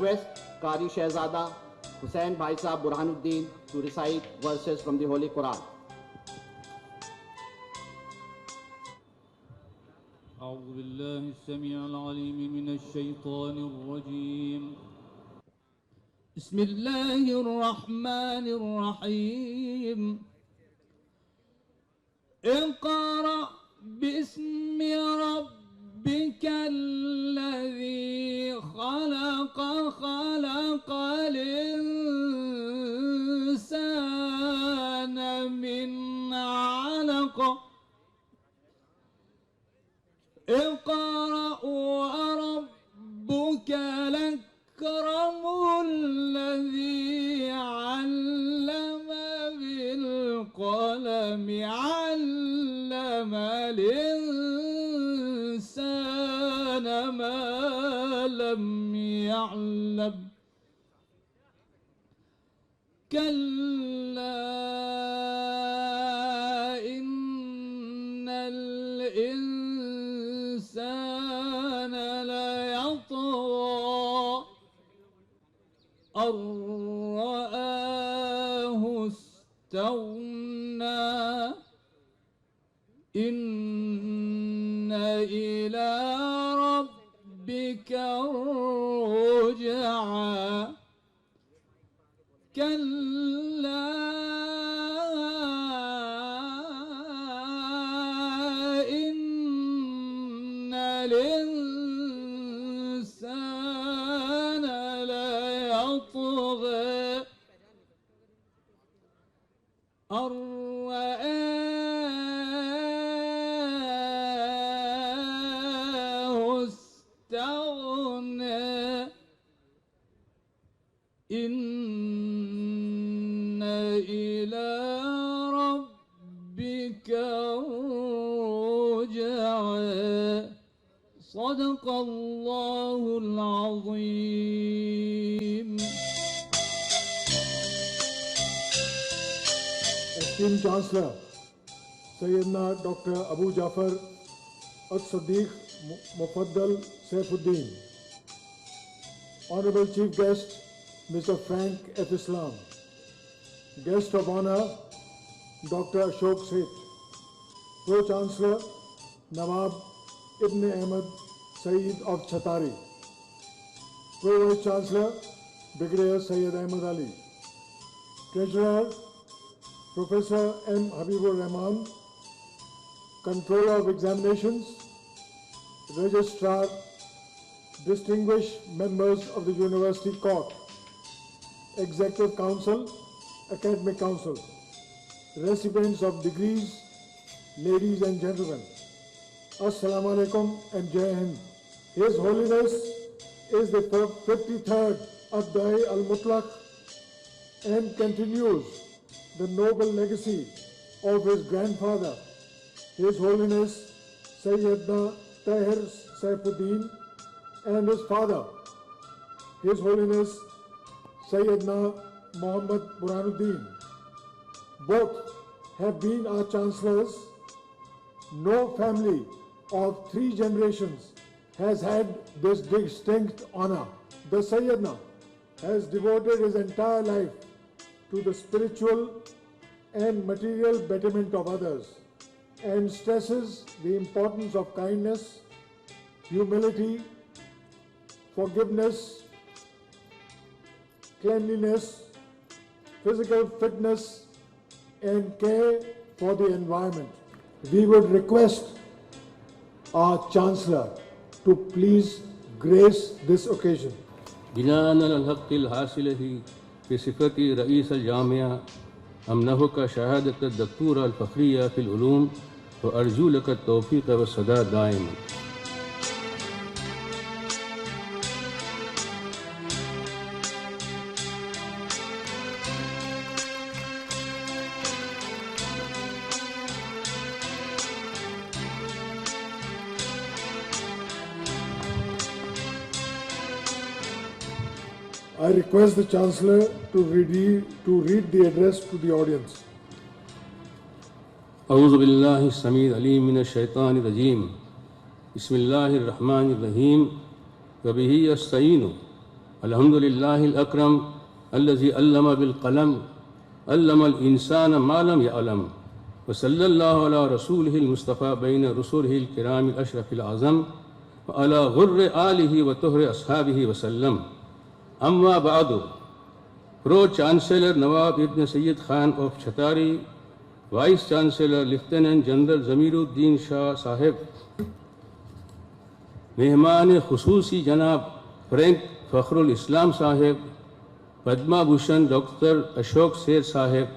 request Qari Shehzada Hussain Bhai Sahab Burhanuddin to recite verses from the Holy Quran. أعوذ بالله السميع العليم من الشيطان الرجيم. بسم الله الرحمن الرحيم. اقرأ باسم ربك الذي خلق خلق الإنسان من علق. اقرأ وربك الأكرم الذي علم بالقلم علم الإنسان ما لم يعلم. كلا إن الإنسان ليطغى أن رآه استغنى. إن إلى ربك الرجعى. كلا إن الإنسان ليطغى أن رآه استغنى. إن إلى ربك الرجعى. صدق الله العظيم. Esteemed Chancellor, Sayyidina Dr. Abu Jafar As-Siddiq Mufaddal Saifuddin, Honorable Chief Guest, Mr. Frank F. Islam, Guest of Honor, Dr. Ashok Seth, Pro-Chancellor, Nawab Ibn Ahmed Saeed of Chatari, Pro-Vice Chancellor, Brigadier Sayyid Ahmed Ali, Treasurer, Professor M. Habibur Rahman, Controller of Examinations, Registrar, distinguished members of the University Court, Executive Council, Academic Council, recipients of degrees, ladies and gentlemen, Assalamu alaikum and Jai Hind. His Holiness is the 53rd Ad-Da'i Al-Mutlaq and continues the noble legacy of his grandfather, His Holiness Sayyidina Tahir Saifuddin, and his father, His Holiness Sayyidina Muhammad Burhanuddin. Both have been our chancellors. No family of 3 generations has had this distinct honor. The Sayyidina has devoted his entire life to the spiritual and material betterment of others and stresses the importance of kindness, humility, forgiveness, cleanliness, physical fitness, and care for the environment. We would request our Chancellor to please grace this occasion. بناء على الحق الحاصل في صفة رئيس الجامعة أمنحك شهادة الدكتوراه الفخرية في العلوم وأرجو لك التوفيق والسداد دائما. I request the Chancellor to read the address to the audience. أعوذ بالله السميع العليم من الشيطان الرجيم. بسم الله الرحمن الرحيم وبه يستعين الحمد للہ الاکرم الذی علم بالقلم علم الانسان ما لم یعلم وصلی اللہ علی رسولہ المصطفیٰ بین رسولہ الکرام الاشرف العظم وعلی غر آلہ وطہر اصحابہ وسلم. اما بعد. پرو chancellor Nawab Ibn Syed Khan of Chhatari, vice chancellor lieutenant general Zameer Uddin شاہ صاحب، مہمان خصوصی جناب فرینک فخر الاسلام صاحب، پدما بھوشن ڈاکٹر اشوک سیر صاحب،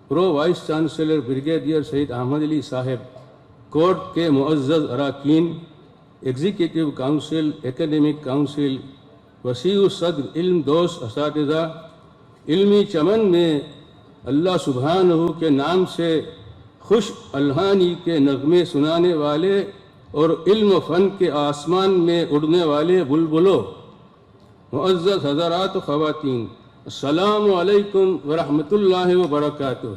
پرو وائس چانسلر بریگیڈیئر سید احمد علی صاحب، کورٹ کے معزز اراکین، ایگزیکٹو کونسل، ایکیڈیمک کونسل، وسیع الصدر علم دوست اساتذہ، علمی چمن میں اللہ سبحانہ کے نام سے خوش الہانی کے نغمے سنانے والے اور علم و فن کے آسمان میں اڑنے والے بلبلوں، معزز حضرات و خواتین، السلام علیکم ورحمۃ اللہ وبرکاتہ.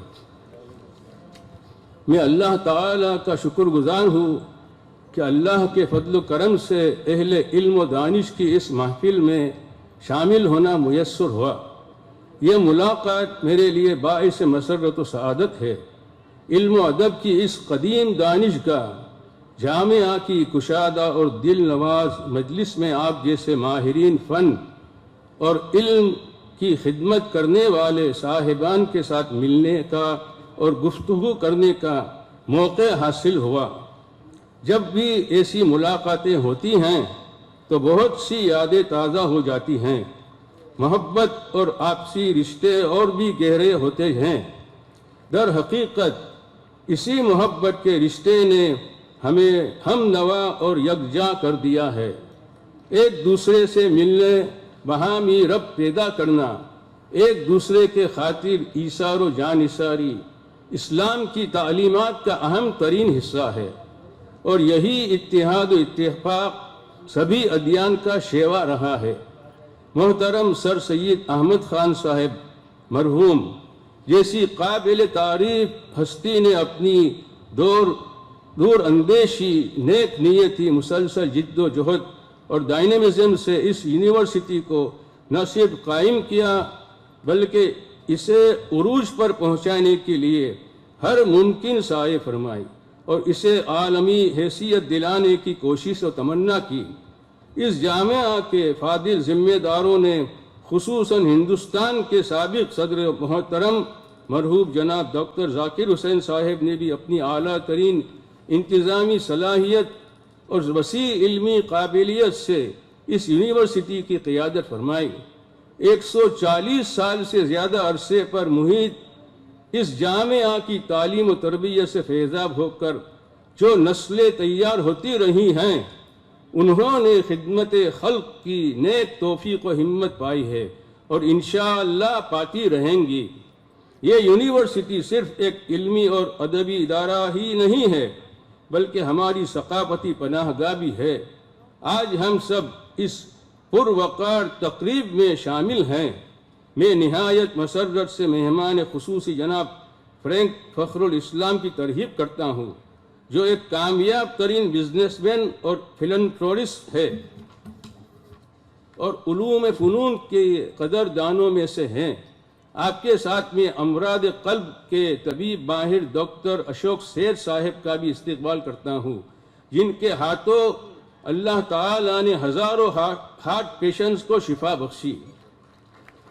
میں اللہ تعالیٰ کا شکر گزار ہوں کہ اللہ کے فضل و کرم سے اہل علم و دانش کی اس محفل میں شامل ہونا میسر ہوا. یہ ملاقات میرے لیے باعث مسرت و سعادت ہے. علم و ادب کی اس قدیم دانشگاہ جامعہ کی کشادہ اور دل نواز مجلس میں آپ جیسے ماہرین فن اور علم کی خدمت کرنے والے صاحبان کے ساتھ ملنے کا اور گفتگو کرنے کا موقع حاصل ہوا. جب بھی ایسی ملاقاتیں ہوتی ہیں تو بہت سی یادیں تازہ ہو جاتی ہیں. محبت اور آپسی رشتے اور بھی گہرے ہوتے ہیں. در حقیقت اسی محبت کے رشتے نے ہمیں ہم نوا اور یکجا کر دیا ہے. ایک دوسرے سے ملنے، باہمی ربط پیدا کرنا، ایک دوسرے کے خاطر ایثار و جانثاری اسلام کی تعلیمات کا اہم ترین حصہ ہے، اور یہی اتحاد و اتفاق سبھی ادیان کا شیوا رہا ہے. محترم سر سید احمد خان صاحب مرحوم جیسی قابل تعریف ہستی نے اپنی دور اندیشی، نیک نیتی، مسلسل جد و جہد اور ڈائنامزم سے اس یونیورسٹی کو نہ صرف قائم کیا بلکہ اسے عروج پر پہنچانے کے لیے ہر ممکن سعی فرمائی اور اسے عالمی حیثیت دلانے کی کوشش و تمنا کی. اس جامعہ کے فاضل ذمہ داروں نے خصوصاً ہندوستان کے سابق صدر محترم مرحوم جناب ڈاکٹر ذاکر حسین صاحب نے بھی اپنی اعلیٰ ترین انتظامی صلاحیت اور وسیع علمی قابلیت سے اس یونیورسٹی کی قیادت فرمائی. 140 سال سے زیادہ عرصے پر محیط اس جامعہ کی تعلیم و تربیت سے فیضاب ہو کر جو نسلیں تیار ہوتی رہی ہیں، انہوں نے خدمت خلق کی نیک توفیق و ہمت پائی ہے اور انشاءاللہ پاتی رہیں گی. یہ یونیورسٹی صرف ایک علمی اور ادبی ادارہ ہی نہیں ہے بلکہ ہماری ثقافتی پناہ گاہ بھی ہے. آج ہم سب اس پروقار تقریب میں شامل ہیں. میں نہایت مسرت سے مہمان خصوصی جناب فرینک فخر الاسلام کی ترحیب کرتا ہوں، جو ایک کامیاب ترین بزنس مین اور فلنٹرسٹ ہے اور علوم فنون کے قدر دانوں میں سے ہیں. آپ کے ساتھ میں امراض قلب کے طبیب ماہر ڈاکٹر اشوک سیر صاحب کا بھی استقبال کرتا ہوں، جن کے ہاتھوں اللہ تعالیٰ نے ہزاروں ہارٹ پیشنٹس کو شفا بخشی.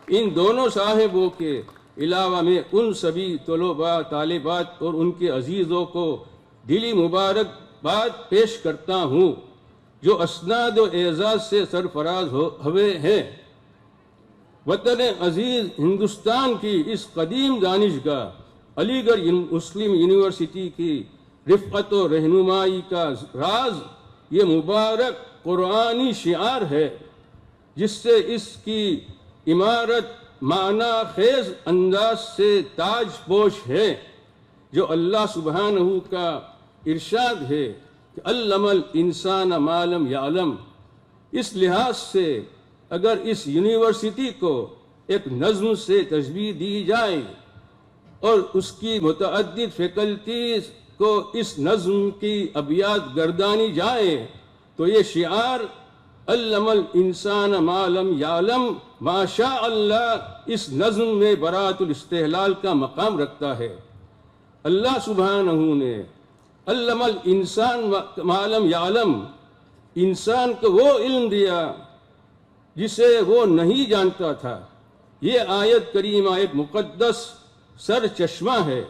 ان دونوں صاحبوں کے علاوہ میں ان سبھی طلباء طالبات اور ان کے عزیزوں کو دلی مبارکباد پیش کرتا ہوں جو اسناد و اعزاز سے سرفراز ہوئے ہیں. وطن عزیز ہندوستان کی اس قدیم دانشگاہ علی گڑھ مسلم یونیورسٹی کی رفقت و رہنمائی کا راز یہ مبارک قرآنی شعار ہے جس سے اس کی عمارت معنی خیز انداز سے تاج پوش ہے، جو اللہ سبحانہ کا ارشاد ہے کہ علم الانسان ما لم یعلم. اس لحاظ سے اگر اس یونیورسٹی کو ایک نظم سے تشبیہ دی جائے اور اس کی متعدد فیکلٹیز کو اس نظم کی ابیات گردانی جائے تو یہ شعار علم الانسان ما لم یعلم ما شاء اللہ اس نظم میں براۃ الاستحلال کا مقام رکھتا ہے۔ اللہ سبحانہ نے علم الانسان ما لم یعلم، انسان کو وہ علم دیا جسے وہ نہیں جانتا تھا۔ یہ آیت کریمہ ایک مقدس سر چشمہ ہے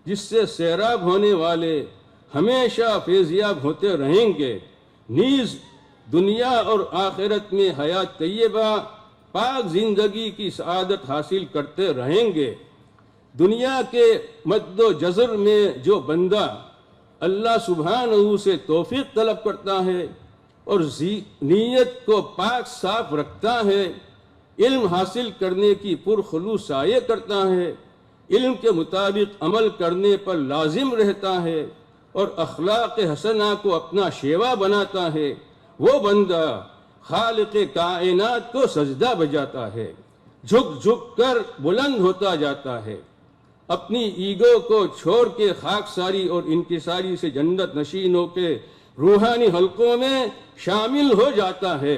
جس سے سیراب ہونے والے ہمیشہ فیضیاب ہوتے رہیں گے، نیز دنیا اور آخرت میں حیات طیبہ پاک زندگی کی سعادت حاصل کرتے رہیں گے۔ دنیا کے مد و جزر میں جو بندہ اللہ سبحانہ سے توفیق طلب کرتا ہے اور نیت کو پاک صاف رکھتا ہے، علم حاصل کرنے کی پرخلوص سعی کرتا ہے، علم کے مطابق عمل کرنے پر لازم رہتا ہے اور اخلاق حسنہ کو اپنا شیوا بناتا ہے، وہ بندہ خالق کائنات کو سجدہ بجاتا ہے، جھک جھک کر بلند ہوتا جاتا ہے، اپنی ایگو کو چھوڑ کے خاکساری اور انکساری سے جنت نشینوں کے روحانی حلقوں میں شامل ہو جاتا ہے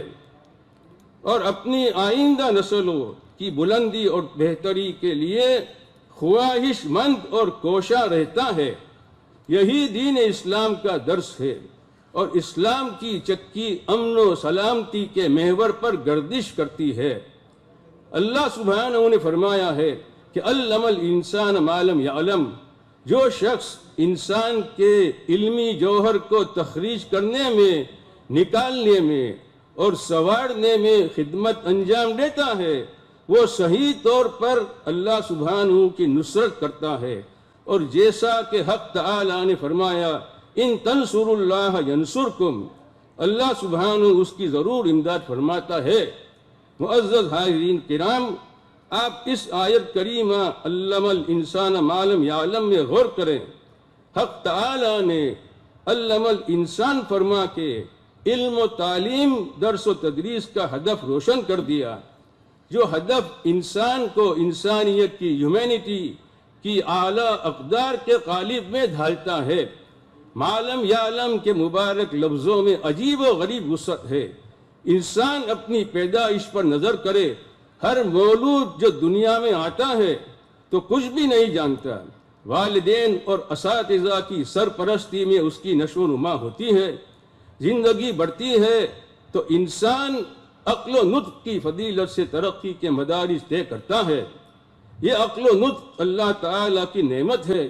اور اپنی آئندہ نسلوں کی بلندی اور بہتری کے لیے خواہش مند اور کوشاں رہتا ہے۔ یہی دین اسلام کا درس ہے اور اسلام کی چکی امن و سلامتی کے محور پر گردش کرتی ہے۔ اللہ سبحانہ نے فرمایا ہے کہ علم الانسان ما لم یعلم، جو شخص انسان کے علمی جوہر کو تخریج کرنے میں، نکالنے میں اور سنوارنے میں خدمت انجام دیتا ہے، وہ صحیح طور پر اللہ سبحانہ کی نصرت کرتا ہے، اور جیسا کہ حق تعالی نے فرمایا ان تنصروا اللہ ینصرکم، اللہ سبحانہ اس کی ضرور امداد فرماتا ہے۔ معزز حاضرین کرام، آپ اس آیت کریمہ علم الانسان ما لم یعلم میں غور کریں۔ حق تعالی نے علم الانسان فرما کے علم و تعلیم، درس و تدریس کا ہدف روشن کر دیا، جو ہدف انسان کو انسانیت کی، ہیومینٹی کی اعلیٰ اقدار کے قالب میں ڈھالتا ہے۔ معلم یعلم کے مبارک لفظوں میں عجیب و غریب وسعت ہے۔ انسان اپنی پیدائش پر نظر کرے، ہر مولود جو دنیا میں آتا ہے تو کچھ بھی نہیں جانتا، والدین اور اساتذہ کی سرپرستی میں اس کی نشو و نما ہوتی ہے، زندگی بڑھتی ہے تو انسان عقل و نطق کی فضیلت سے ترقی کے مدارج طے کرتا ہے۔ یہ عقل و نطق اللہ تعالیٰ کی نعمت ہے،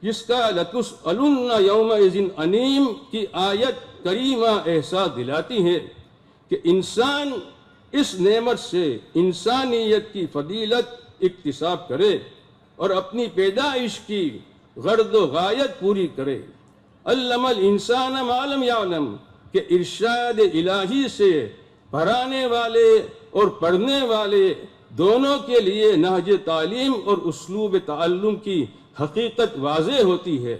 جس کا لَتُسْأَلُنَّ يَوْمَئِذٍ عَنِيمٍ کی آیت کریمہ احساس دلاتی ہے کہ انسان اس نعمت سے انسانیت کی فضیلت اکتساب کرے اور اپنی پیدائش کی غرض و غایت پوری کرے۔ علم الانسان ما لم یعلم کہ ارشاد الہی سے پڑھانے والے اور پڑھنے والے دونوں کے لیے نہج تعلیم اور اسلوب تعلم کی حقیقت واضح ہوتی ہے۔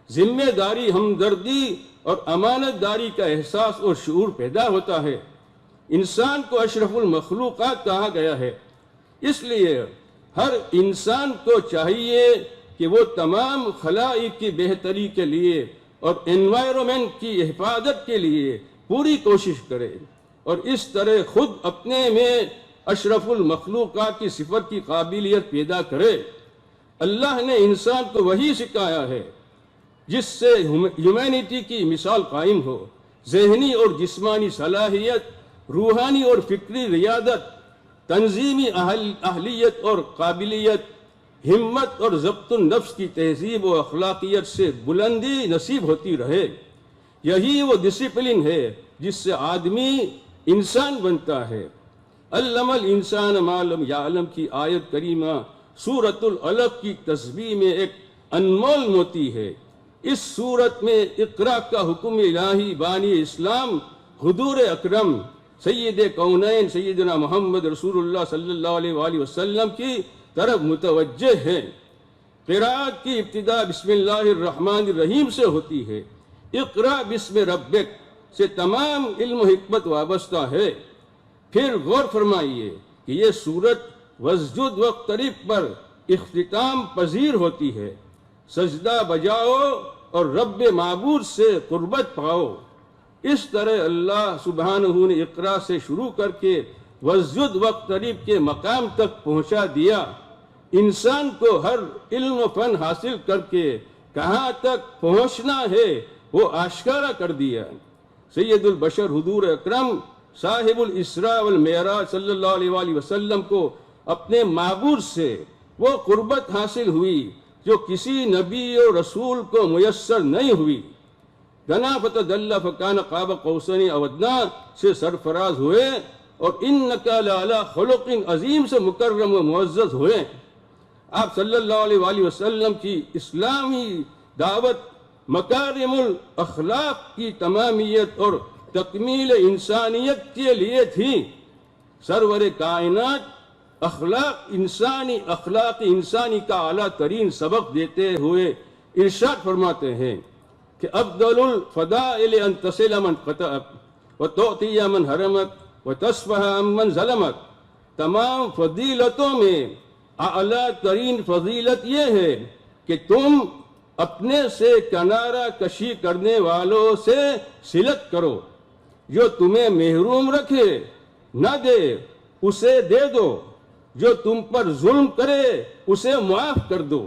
ذمہ داری، ہمدردی اور امانت داری کا احساس اور شعور پیدا ہوتا ہے۔ انسان کو اشرف المخلوقات کہا گیا ہے، اس لیے ہر انسان کو چاہیے کہ وہ تمام خلائق کی بہتری کے لیے اور انوائرمنٹ کی حفاظت کے لیے پوری کوشش کرے اور اس طرح خود اپنے میں اشرف المخلوقات کی صفت کی قابلیت پیدا کرے۔ اللہ نے انسان کو وہی سکھایا ہے جس سے ہیومینٹی کی مثال قائم ہو، ذہنی اور جسمانی صلاحیت، روحانی اور فکری ریادت، تنظیمی اہلیت اور قابلیت، ہمت اور ضبط النفس کی تہذیب و اخلاقیت سے بلندی نصیب ہوتی رہے۔ یہی وہ ڈسپلن ہے جس سے آدمی انسان بنتا ہے۔ علم الانسان ما لم یعلم کی آیت کریمہ سورۃ العلق کی تسبیح میں ایک انمول موتی ہے۔ اس سورت میں اقرا کا حکم الہی بانی اسلام حضور اکرم سید کونین سیدنا محمد رسول اللہ صلی اللہ علیہ وآلہ وسلم کی طرف متوجہ ہے۔ قرات کی ابتدا بسم اللہ الرحمن الرحیم سے ہوتی ہے۔ اقرا بسم ربک سے تمام علم و حکمت وابستہ ہے۔ پھر غور فرمائیے کہ یہ سورت واسجد واقترب پر اختتام پذیر ہوتی ہے۔ سجدہ بجاؤ اور رب معبود سے قربت پاؤ۔ اس طرح اللہ سبحانہ نے اقرا سے شروع کر کے واسجد واقترب کے مقام تک پہنچا دیا. انسان کو ہر علم و فن حاصل کر کے کہاں تک پہنچنا ہے وہ آشکارا کر دیا. سید البشر حضور اکرم صاحب الاسراء والمعراج صلی اللہ علیہ وآلہ وسلم کو اپنے معبود سے وہ قربت حاصل ہوئی جو کسی نبی و رسول کو میسر نہیں ہوئی. دنا فتدلی فکان قاب قوسین او ادنی سے سرفراز ہوئے اور انک لعلی خلق عظیم سے مکرم و معزز ہوئے. آپ صلی اللہ علیہ وآلہ وسلم کی اسلامی دعوت مکارم الاخلاق کی تمامیت اور تکمیل انسانیت کے لیے تھی. سرور کائنات اخلاق انسانی کا اعلیٰ ترین سبق دیتے ہوئے ارشاد فرماتے ہیں کہ افضل الفضائل ان تصل من قطعک وتعطی من حرمک وتصفح من ظلمک. تمام فضیلتوں میں اعلیٰ ترین فضیلت یہ ہے کہ تم اپنے سے کنارہ کشی کرنے والوں سے صلت کرو. جو تمہیں محروم رکھے نہ دے اسے دے دو، جو تم پر ظلم کرے اسے معاف کر دو.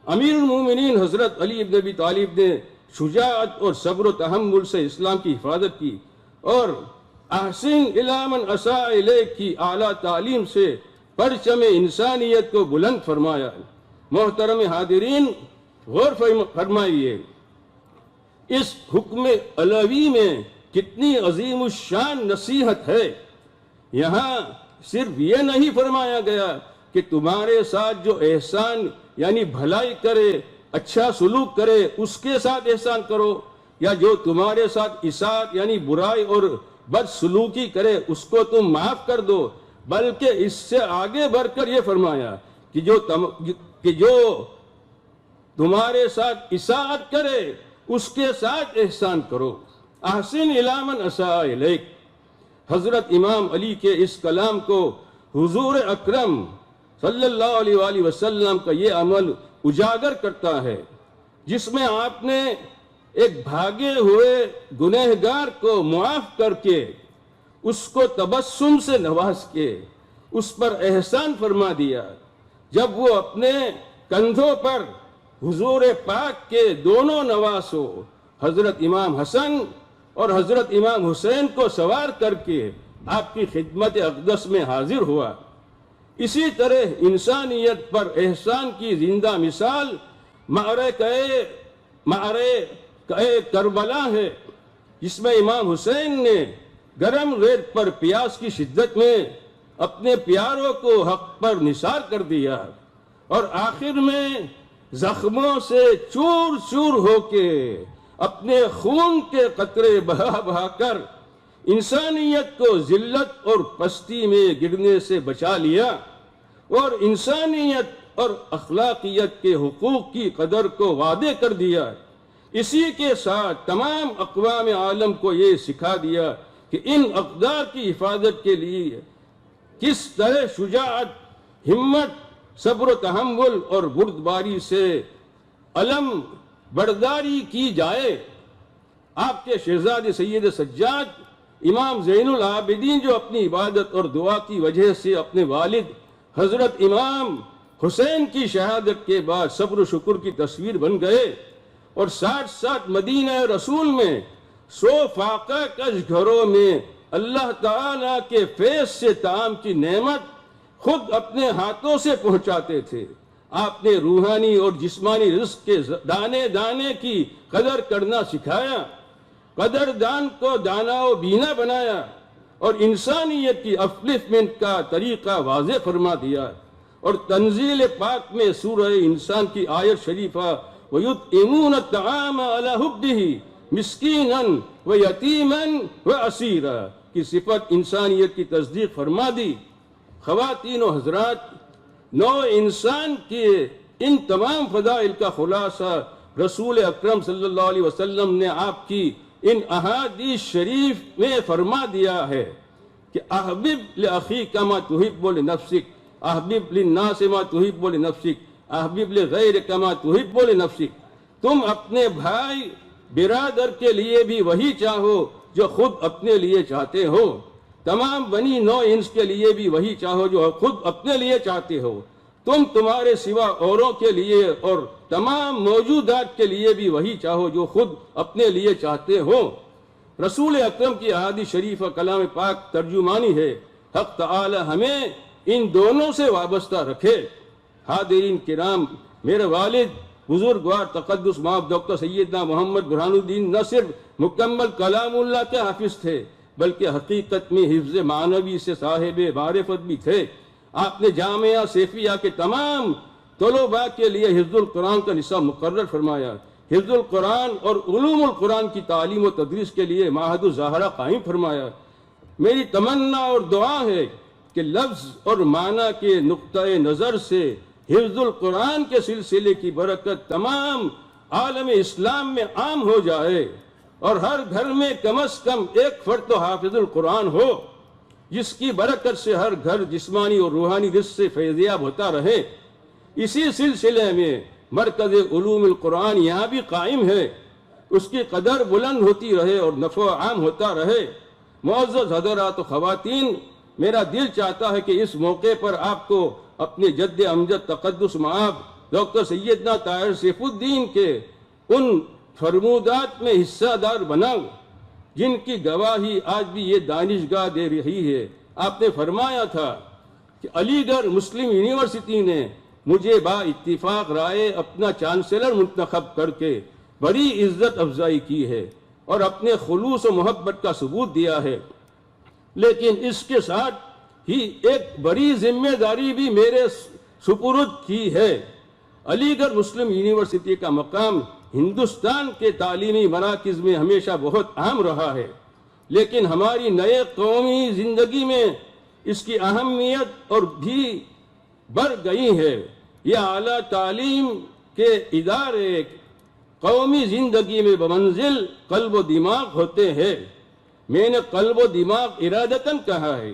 امیر المومنین حضرت علی بن ابی طالب نے شجاعت اور صبر و تحمل سے اسلام کی حفاظت کی اور احسن الی من اساء الیک کی اعلیٰ تعلیم سے پرچم انسانیت کو بلند فرمایا. محترم حاضرین، غور فرمائیے اس حکم علوی میں کتنی عظیم الشان نصیحت ہے. یہاں صرف یہ نہیں فرمایا گیا کہ تمہارے ساتھ جو احسان یعنی بھلائی کرے، اچھا سلوک کرے اس کے ساتھ احسان کرو، یا جو تمہارے ساتھ اساءت یعنی برائی اور بد سلوکی کرے اس کو تم معاف کر دو، بلکہ اس سے آگے بڑھ کر یہ فرمایا کہ جو تمہارے ساتھ اساءت کرے اس کے ساتھ احسان کرو. احسن الی من اساء الیک. حضرت امام علی کے اس کلام کو حضور اکرم صلی اللہ علیہ وآلہ وسلم کا یہ عمل اجاگر کرتا ہے، جس میں آپ نے ایک بھاگے ہوئے گنہگار کو معاف کر کے اس کو تبسم سے نواز کے اس پر احسان فرما دیا. جب وہ اپنے کندھوں پر حضور پاک کے دونوں نواسوں حضرت امام حسن اور حضرت امام حسین کو سوار کر کے آپ کی خدمت اقدس میں حاضر ہوا. اسی طرح انسانیت پر احسان کی زندہ مثال معرکہ کربلا ہے، جس میں امام حسین نے گرم ریت پر پیاس کی شدت میں اپنے پیاروں کو حق پر نثار کر دیا اور آخر میں زخموں سے چور چور ہو کے اپنے خون کے قطرے بہا بہا کر انسانیت کو ذلت اور پستی میں گرنے سے بچا لیا اور انسانیت اور اخلاقیت کے حقوق کی قدر کو وعدے کر دیا. اسی کے ساتھ تمام اقوام عالم کو یہ سکھا دیا کہ ان اقدار کی حفاظت کے لیے کس طرح شجاعت، ہمت، صبر و تحمل اور بردباری سے علم برداری کی جائے. آپ کے شہزادے سید سجاد امام زین العابدین جو اپنی عبادت اور دعا کی وجہ سے اپنے والد حضرت امام حسین کی شہادت کے بعد صبر و شکر کی تصویر بن گئے اور ساتھ ساتھ مدینہ رسول میں 100 فاقہ کش گھروں میں اللہ تعالیٰ کے فیض سے طعام کی نعمت خود اپنے ہاتھوں سے پہنچاتے تھے. آپ نے روحانی اور جسمانی رزق کے دانے دانے کی قدر کرنا سکھایا، قدر دان کو دانا و بینا بنایا اور انسانیت کی اپلفمنٹ کا طریقہ واضح فرما دیا. اور تنزیل پاک میں سورہ انسان کی آیت شریفہ وَيُطْعِمُونَ الطَّعَامَ عَلَى حُبِّهِ مِسْكِينًا وَيَتِيمًا وَأَسِيرًا کی صفت انسانیت کی تصدیق فرما دی. خواتین و حضرات، نوع انسان کے ان تمام فضائل کا خلاصہ رسول اکرم صلی اللہ علیہ وسلم نے آپ کی ان احادیث شریف میں فرما دیا ہے کہ احبب لأخیک ما تحب لنفسک، احبب للناس ما تحب لنفسک، احبب لغیرک ما تحب لنفسک. تم اپنے بھائی برادر کے لیے بھی وہی چاہو جو خود اپنے لیے چاہتے ہو، تمام بنی نو انس کے لیے بھی وہی چاہو جو خود اپنے لیے چاہتے ہو، تم تمہارے سوا اوروں کے لیے اور تمام موجودات کے لیے بھی وہی چاہو جو خود اپنے لیے چاہتے ہو۔ رسول اکرم کی احادیث شریف و کلام پاک ترجمانی ہے، حق تعالی ہمیں ان دونوں سے وابستہ رکھے۔ حاضرین کرام، میرے والد بزرگوار تقدس مآب ڈاکٹر سیدنا محمد برہان الدین نہ صرف مکمل کلام اللہ کے حافظ تھے بلکہ حقیقت میں حفظ معنوی سے صاحب معرفت بھی تھے۔ آپ نے جامعہ سیفیہ کے تمام طلباء کے لیے حفظ القرآن کا نصاب مقرر فرمایا، حفظ القرآن اور علوم القرآن کی تعلیم و تدریس کے لیے معہد الزہرا قائم فرمایا۔ میری تمنا اور دعا ہے کہ لفظ اور معنی کے نقطۂ نظر سے حفظ القرآن کے سلسلے کی برکت تمام عالم اسلام میں عام ہو جائے اور ہر گھر میں کم از کم ایک فرد تو حافظ القرآن ہو، جس کی برکت سے ہر گھر جسمانی اور روحانی رزق سے فیضیاب ہوتا رہے۔ اسی سلسلے میں مرکز علوم القرآن یہاں بھی قائم ہے، اس کی قدر بلند ہوتی رہے اور نفع عام ہوتا رہے۔ معزز حضرات و خواتین، میرا دل چاہتا ہے کہ اس موقع پر آپ کو اپنے جد امجد تقدس مآب ڈاکٹر سیدنا طاہر سیف الدین کے ان فرمودات میں حصہ دار بناؤں جن کی گواہی آج بھی یہ دانشگاہ دے رہی ہے۔ آپ نے فرمایا تھا کہ علی گڑھ مسلم یونیورسٹی نے مجھے با اتفاق رائے اپنا چانسلر منتخب کر کے بڑی عزت افزائی کی ہے اور اپنے خلوص و محبت کا ثبوت دیا ہے، لیکن اس کے ساتھ ہی ایک بڑی ذمہ داری بھی میرے سپرد کی ہے۔ علی گڑھ مسلم یونیورسٹی کا مقام ہندوستان کے تعلیمی مراکز میں ہمیشہ بہت اہم رہا ہے، لیکن ہماری نئے قومی زندگی میں اس کی اہمیت اور بھی بڑھ گئی ہے۔ یہ اعلیٰ تعلیم کے ادارے قومی زندگی میں بمنزل قلب و دماغ ہوتے ہیں۔ میں نے قلب و دماغ ارادتاً کہا ہے،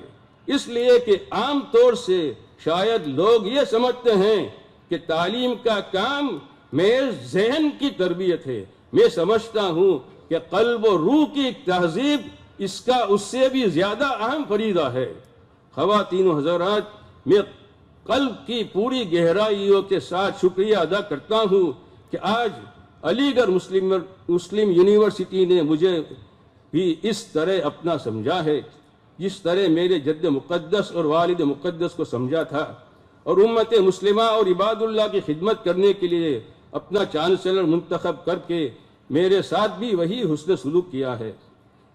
اس لیے کہ عام طور سے شاید لوگ یہ سمجھتے ہیں کہ تعلیم کا کام محض ذہن کی تربیت ہے۔ میں سمجھتا ہوں کہ قلب و روح کی تہذیب اس سے بھی زیادہ اہم فریضہ ہے۔ خواتین و حضرات، میں قلب کی پوری گہرائیوں کے ساتھ شکریہ ادا کرتا ہوں کہ آج علی گڑھ مسلم یونیورسٹی نے مجھے بھی اس طرح اپنا سمجھا ہے جس طرح میرے جد مقدس اور والد مقدس کو سمجھا تھا، اور امت مسلمہ اور عباد اللہ کی خدمت کرنے کے لیے اپنا چانسلر منتخب کر کے میرے ساتھ بھی وہی حسن سلوک کیا ہے۔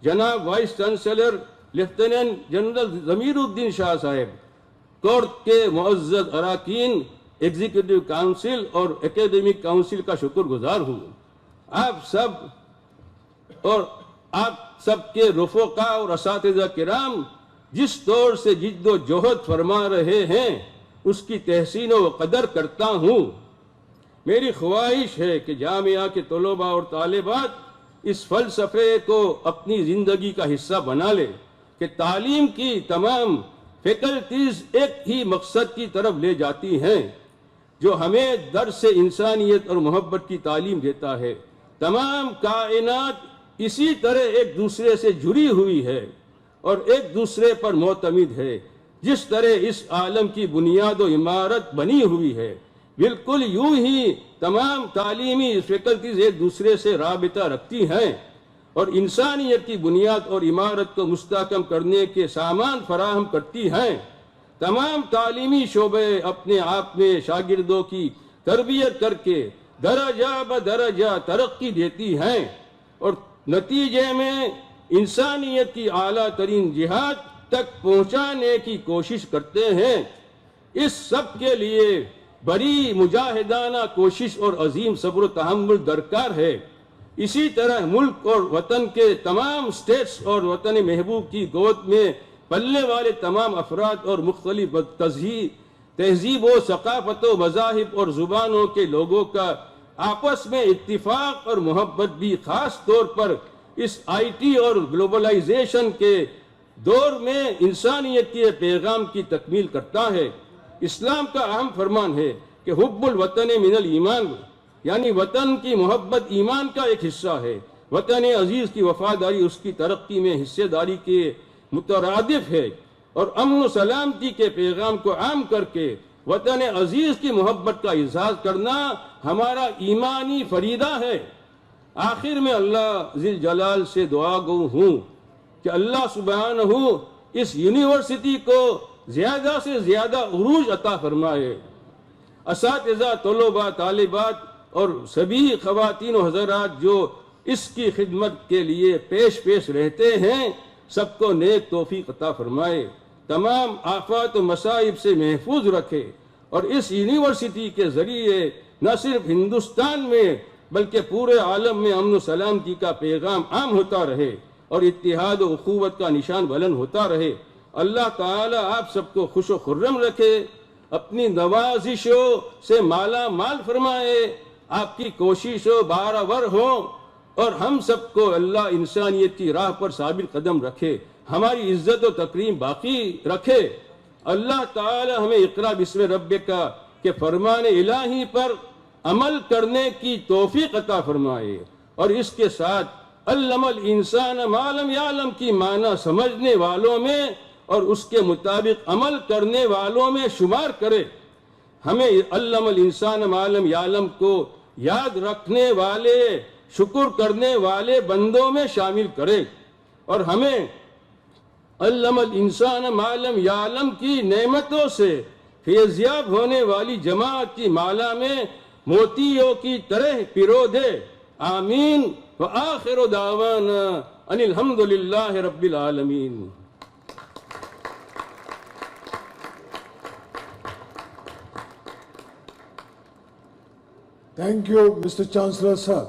جناب voice chancellor lieutenant general Zameer Uddin شاہ صاحب، کورٹ کے معزز اراکین، ایگزیکٹو کاؤنسل اور اکیڈمک کاؤنسل کا شکر گزار ہوں۔ آپ سب کے رفقا اور اساتذہ کرام جس طور سے جد و جہد فرما رہے ہیں اس کی تحسین و قدر کرتا ہوں۔ میری خواہش ہے کہ جامعہ کے طلباء اور طالبات اس فلسفے کو اپنی زندگی کا حصہ بنا لے کہ تعلیم کی تمام فیکلٹیز ایک ہی مقصد کی طرف لے جاتی ہیں، جو ہمیں درس انسانیت اور محبت کی تعلیم دیتا ہے۔ تمام کائنات اسی طرح ایک دوسرے سے جڑی ہوئی ہے اور ایک دوسرے پر معتمد ہے۔ جس طرح اس عالم کی بنیاد و عمارت بنی ہوئی ہے، بالکل یوں ہی تمام تعلیمی فیکلٹیز ایک دوسرے سے رابطہ رکھتی ہیں اور انسانیت کی بنیاد اور عمارت کو مستحکم کرنے کے سامان فراہم کرتی ہیں۔ تمام تعلیمی شعبے اپنے آپ میں شاگردوں کی تربیت کر کے درجہ بدرجہ ترقی دیتی ہیں اور نتیجے میں انسانیت کی اعلیٰ ترین جہات تک پہنچانے کی کوشش کرتے ہیں۔ اس سب کے لیے بڑی مجاہدانہ کوشش اور عظیم صبر و تحمل درکار ہے۔ اسی طرح ملک اور وطن کے تمام سٹیٹس اور وطن محبوب کی گود میں پلنے والے تمام افراد اور مختلف تہذیب و ثقافت و مذاہب اور زبانوں کے لوگوں کا آپس میں اتفاق اور محبت بھی خاص طور پر اس آئی ٹی اور گلوبلائزیشن کے دور میں انسانیت کے پیغام کی تکمیل کرتا ہے۔ اسلام کا اہم فرمان ہے کہ حب الوطن من الایمان، یعنی وطن کی محبت ایمان کا ایک حصہ ہے۔ وطن عزیز کی وفاداری اس کی ترقی میں حصے داری کے مترادف ہے، اور امن و سلامتی کے پیغام کو عام کر کے وطن عزیز کی محبت کا اظہار کرنا ہمارا ایمانی فریضہ ہے۔ آخر میں اللہ ذی الجلال سے دعا گو ہوں کہ اللہ سبحانہ اس یونیورسٹی کو زیادہ سے زیادہ عروج عطا فرمائے۔ اساتذہ، طلباء، طالبات اور سبھی خواتین و حضرات جو اس کی خدمت کے لیے پیش رہتے ہیں، سب کو نیک توفیق عطا فرمائے، تمام آفات و مصائب سے محفوظ رکھے، اور اس یونیورسٹی کے ذریعے نہ صرف ہندوستان میں بلکہ پورے عالم میں امن و سلامتی کا پیغام عام ہوتا رہے اور اتحاد و اخوت کا نشان بلند ہوتا رہے۔ اللہ تعالی آپ سب کو خوش و خرم رکھے، اپنی نوازشوں سے مالا مال فرمائے، آپ کی کوششوں بارآور ہوں، اور ہم سب کو اللہ انسانیت کی راہ پر ثابت قدم رکھے، ہماری عزت و تکریم باقی رکھے۔ اللہ تعالی ہمیں اقرا بسم ربک کے فرمان الہی پر عمل کرنے کی توفیق عطا فرمائے، اور اس کے ساتھ علم الانسان ما لم یعلم کی معنی سمجھنے والوں میں اور اس کے مطابق عمل کرنے والوں میں شمار کرے۔ ہمیں علم الانسان ما لم یعلم کو یاد رکھنے والے، شکر کرنے والے بندوں میں شامل کرے، اور ہمیں علم الانسان ما لم یعلم کی نعمتوں سے فیضیاب ہونے والی جماعت کی مالا میں موتیوں کی طرح پرو دے۔ آمین۔ وآخر دعوانا ان الحمدللہ رب العالمین۔ Thank you, Mr. Chancellor, sir.